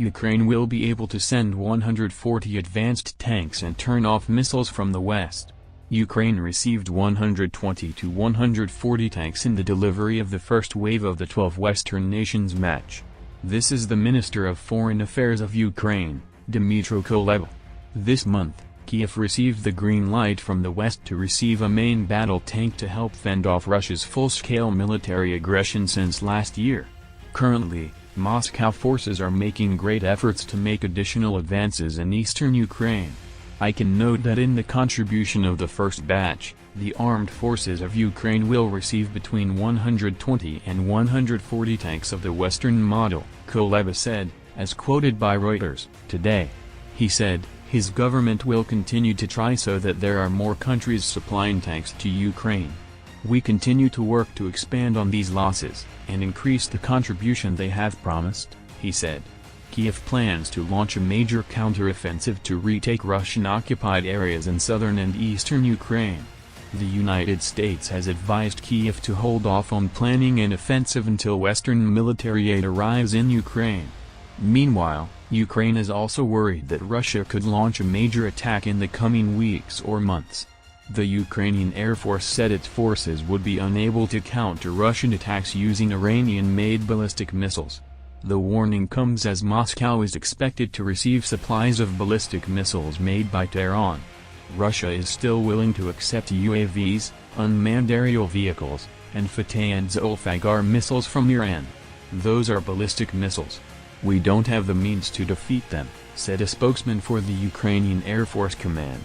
Ukraine will be able to send 140 advanced tanks and turn off missiles from the west. Ukraine received 120 to 140 tanks in the delivery of the first wave of the 12 Western nations match. This is the Minister of Foreign Affairs of Ukraine, Dmytro Kuleba. This month, Kiev received the green light from the west to receive a main battle tank to help fend off Russia's full-scale military aggression since last year. Currently, Moscow forces are making great efforts to make additional advances in eastern Ukraine. I can note that in the contribution of the first batch, the armed forces of Ukraine will receive between 120 and 140 tanks of the Western model, Kuleba said, as quoted by Reuters, today. He said, his government will continue to try so that there are more countries supplying tanks to Ukraine. We continue to work to expand on these losses, and increase the contribution they have promised, he said. Kiev plans to launch a major counteroffensive to retake Russian-occupied areas in southern and eastern Ukraine. The United States has advised Kiev to hold off on planning an offensive until Western military aid arrives in Ukraine. Meanwhile, Ukraine is also worried that Russia could launch a major attack in the coming weeks or months. The Ukrainian Air Force said its forces would be unable to counter Russian attacks using Iranian-made ballistic missiles. The warning comes as Moscow is expected to receive supplies of ballistic missiles made by Tehran. Russia is still willing to accept UAVs, unmanned aerial vehicles, and Fateh and Zulfiqar missiles from Iran. Those are ballistic missiles. We don't have the means to defeat them, said a spokesman for the Ukrainian Air Force Command.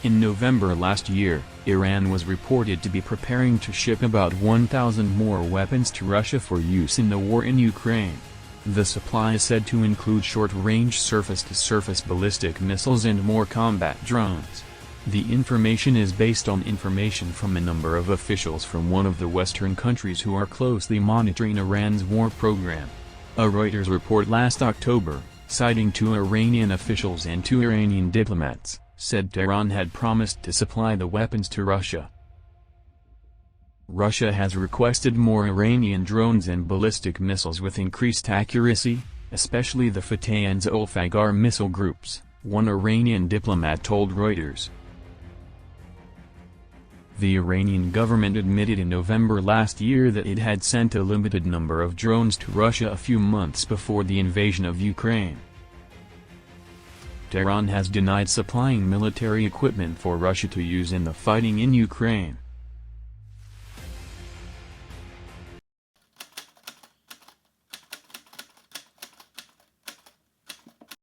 In November last year, Iran was reported to be preparing to ship about 1,000 more weapons to Russia for use in the war in Ukraine. The supply is said to include short-range surface-to-surface ballistic missiles and more combat drones. The information is based on information from a number of officials from one of the Western countries who are closely monitoring Iran's war program. A Reuters report last October, citing 2 Iranian officials and 2 Iranian diplomats, said Tehran had promised to supply the weapons to Russia. Russia has requested more Iranian drones and ballistic missiles with increased accuracy, especially the Fateh and Zulfiqar missile groups, one Iranian diplomat told Reuters. The Iranian government admitted in November last year that it had sent a limited number of drones to Russia a few months before the invasion of Ukraine. Tehran has denied supplying military equipment for Russia to use in the fighting in Ukraine.